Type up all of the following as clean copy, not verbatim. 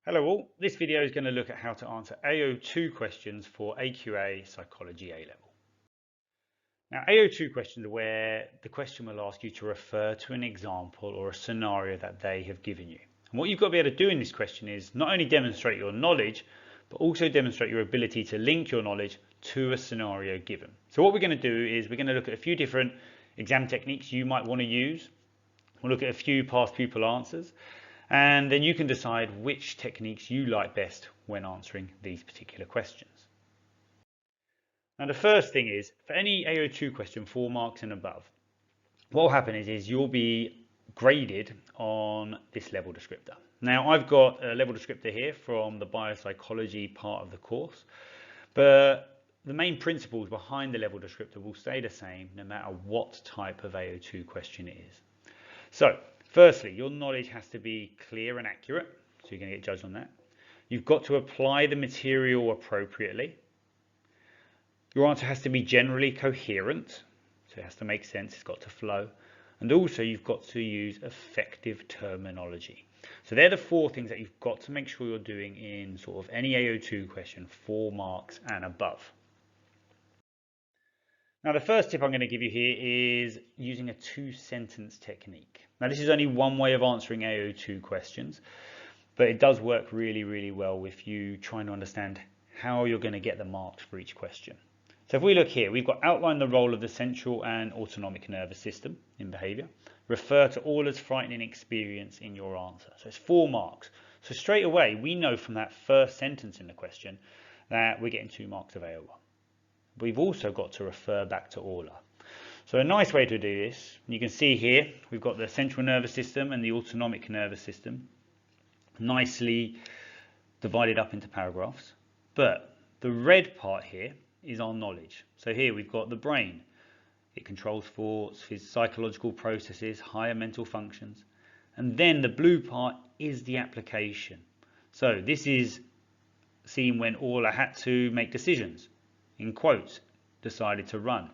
Hello all, this video is going to look at how to answer AO2 questions for AQA Psychology A-Level. Now AO2 questions are where the question will ask you to refer to an example or a scenario that they have given you. And what you've got to be able to do in this question is not only demonstrate your knowledge, but also demonstrate your ability to link your knowledge to a scenario given. So what we're going to do is we're going to look at a few different exam techniques you might want to use. We'll look at a few past pupil answers. And then you can decide which techniques you like best when answering these particular questions. Now the first thing is, for any AO2 question 4 marks and above, what will happen is you'll be graded on this level descriptor. Now I've got a level descriptor here from the biopsychology part of the course, but the main principles behind the level descriptor will stay the same no matter what type of AO2 question it is. So firstly, your knowledge has to be clear and accurate, so you're going to get judged on that. You've got to apply the material appropriately. Your answer has to be generally coherent, so it has to make sense, it's got to flow. And also you've got to use effective terminology. So they're the 4 things that you've got to make sure you're doing in sort of any AO2 question, 4 marks and above. Now the first tip I'm going to give you here is using a 2-sentence technique. Now this is only one way of answering AO2 questions, but it does work really well if you trying to understand how you're going to get the marks for each question. So if we look here, we've got outline the role of the central and autonomic nervous system in behaviour. Refer to all as frightening experience in your answer. So it's 4 marks. So straight away we know from that first sentence in the question that we're getting 2 marks of AO1. We've also got to refer back to Aula. So a nice way to do this, you can see here, we've got the central nervous system and the autonomic nervous system nicely divided up into paragraphs. But the red part here is our knowledge. So here we've got the brain. It controls thoughts, psychological processes, higher mental functions. And then the blue part is the application. So this is seen when Aula had to make decisions. In quotes, decided to run.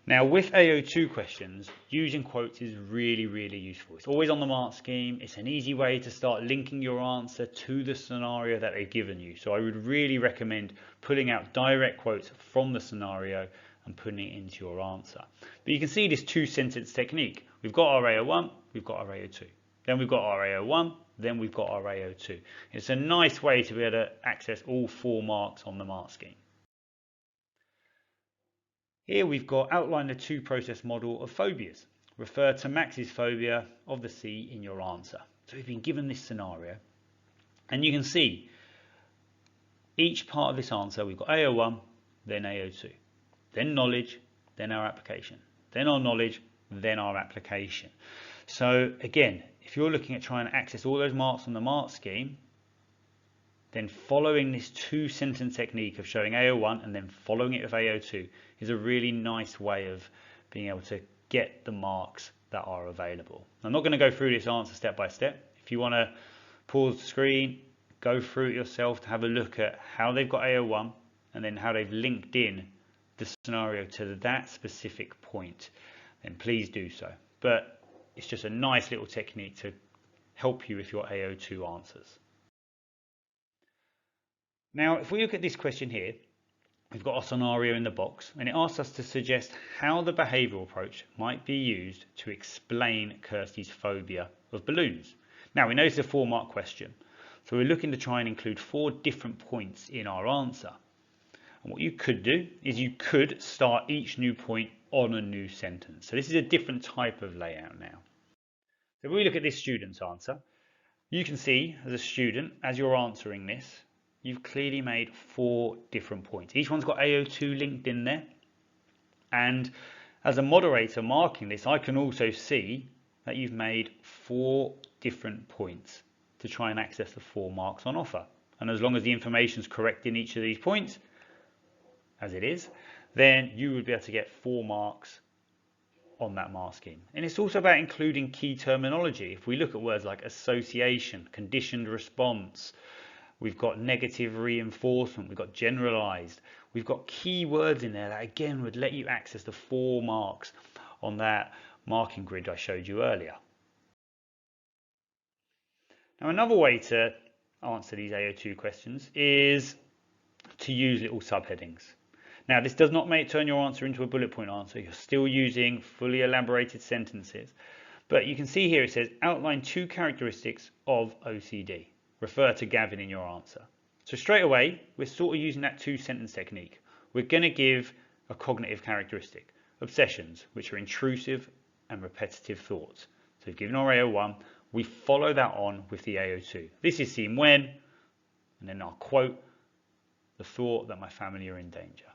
Now with AO2 questions, using quotes is really useful. It's always on the mark scheme. It's an easy way to start linking your answer to the scenario that they've given you. So I would really recommend pulling out direct quotes from the scenario and putting it into your answer. But you can see this 2-sentence technique. We've got our AO1, we've got our AO2. Then we've got our AO1, then we've got our AO2. It's a nice way to be able to access all 4 marks on the mark scheme. Here we've got outline the 2-process model of phobias. Refer to Max's phobia of the sea in your answer. So we've been given this scenario and you can see each part of this answer, we've got AO1, then AO2, then knowledge, then our application, then our knowledge, then our application. So again, if you're looking at trying to access all those marks on the mark scheme, then following this 2-sentence technique of showing AO1 and then following it with AO2 is a really nice way of being able to get the marks that are available. I'm not going to go through this answer step by step. If you want to pause the screen, go through it yourself to have a look at how they've got AO1 and then how they've linked in the scenario to that specific point, then please do so. But it's just a nice little technique to help you with your AO2 answers. Now, if we look at this question here, we've got a scenario in the box and it asks us to suggest how the behavioural approach might be used to explain Kirsty's phobia of balloons. Now, we know it's a 4-mark question, so we're looking to try and include 4 different points in our answer. And what you could do is you could start each new point on a new sentence. So this is a different type of layout now. So if we look at this student's answer, you can see as a student, as you're answering this, you've clearly made 4 different points. Each one's got AO2 linked in there. And as a moderator marking this, I can also see that you've made 4 different points to try and access the 4 marks on offer. And as long as the information is correct in each of these points, as it is, then you would be able to get 4 marks on that mark scheme. And it's also about including key terminology. If we look at words like association, conditioned response, we've got negative reinforcement, we've got generalized, we've got key words in there that again would let you access the 4 marks on that marking grid I showed you earlier. Now another way to answer these AO2 questions is to use little subheadings. Now, this does not turn your answer into a bullet point answer. You're still using fully elaborated sentences. But you can see here it says, outline 2 characteristics of OCD. Refer to Gavin in your answer. So straight away, we're sort of using that 2-sentence technique. We're going to give a cognitive characteristic. Obsessions, which are intrusive and repetitive thoughts. So we've given our AO1. We follow that on with the AO2. This is seen when, and then I'll quote, the thought that my family are in danger.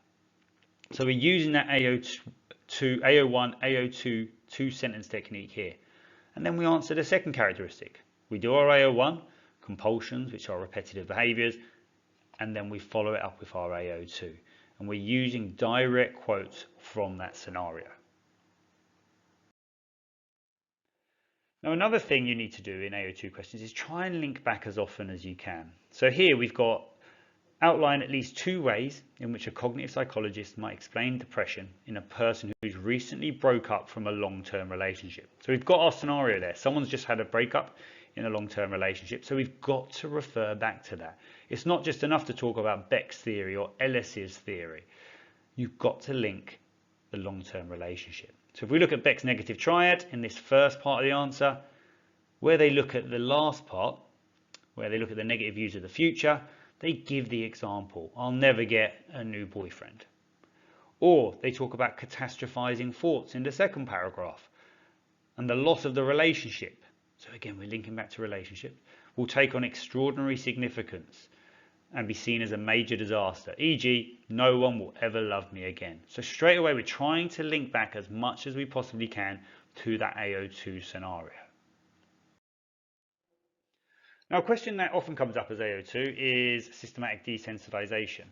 So we're using that AO1, AO2 2-sentence technique here. And then we answer the second characteristic. We do our AO1, compulsions, which are repetitive behaviors, and then we follow it up with our AO2. And we're using direct quotes from that scenario. Now, another thing you need to do in AO2 questions is try and link back as often as you can. So here we've got outline at least 2 ways in which a cognitive psychologist might explain depression in a person who's recently broke up from a long-term relationship. So we've got our scenario there. Someone's just had a breakup in a long-term relationship. So we've got to refer back to that. It's not just enough to talk about Beck's theory or Ellis's theory. You've got to link the long-term relationship. So if we look at Beck's negative triad in this first part of the answer, where they look at the last part, where they look at the negative views of the future, they give the example, I'll never get a new boyfriend. Or they talk about catastrophizing thoughts in the second paragraph, and the loss of the relationship. So again, we're linking back to relationship, will take on extraordinary significance and be seen as a major disaster, e.g., no one will ever love me again. So straight away, we're trying to link back as much as we possibly can to that AO2 scenario. Now, a question that often comes up as AO2 is systematic desensitization.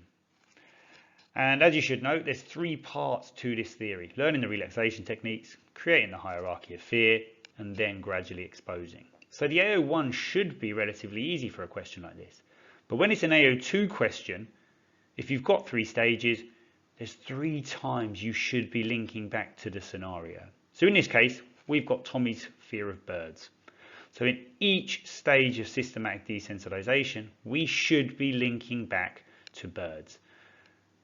And as you should know, there's 3 parts to this theory: learning the relaxation techniques, creating the hierarchy of fear, and then gradually exposing. So the AO1 should be relatively easy for a question like this. But when it's an AO2 question, if you've got 3 stages, there's 3 times you should be linking back to the scenario. So in this case, we've got Tommy's fear of birds. So in each stage of systematic desensitization, we should be linking back to birds.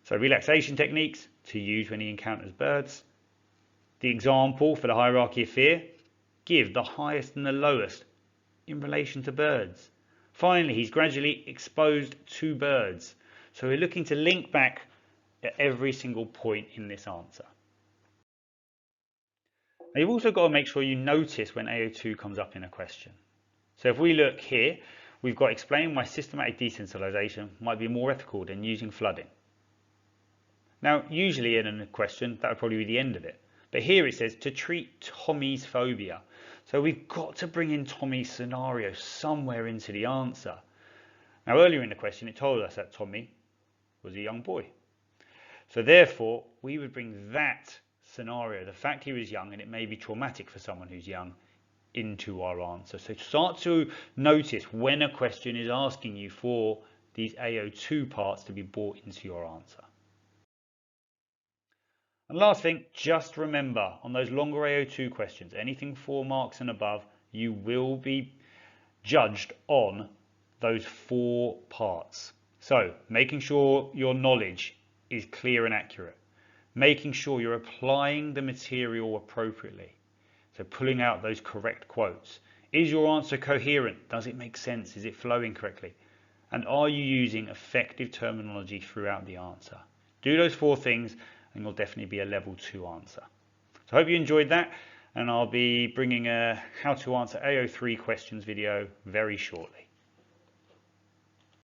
So relaxation techniques to use when he encounters birds. The example for the hierarchy of fear, give the highest and the lowest in relation to birds. Finally, he's gradually exposed to birds. So we're looking to link back at every single point in this answer. Now, you've also got to make sure you notice when AO2 comes up in a question. So if we look here, we've got explain why systematic desensitization might be more ethical than using flooding. Now, usually in a question, that would probably be the end of it. But here it says to treat Tommy's phobia. So we've got to bring in Tommy's scenario somewhere into the answer. Now, earlier in the question, it told us that Tommy was a young boy. So therefore, we would bring that scenario, the fact he was young and it may be traumatic for someone who's young, into our answer. So start to notice when a question is asking you for these AO2 parts to be brought into your answer. And last thing, just remember on those longer AO2 questions, anything 4 marks and above, you will be judged on those 4 parts. So making sure your knowledge is clear and accurate. Making sure you're applying the material appropriately. So pulling out those correct quotes. Is your answer coherent? Does it make sense? Is it flowing correctly? And are you using effective terminology throughout the answer? Do those 4 things and you'll definitely be a level 2 answer. So I hope you enjoyed that, and I'll be bringing a how to answer AO3 questions video very shortly.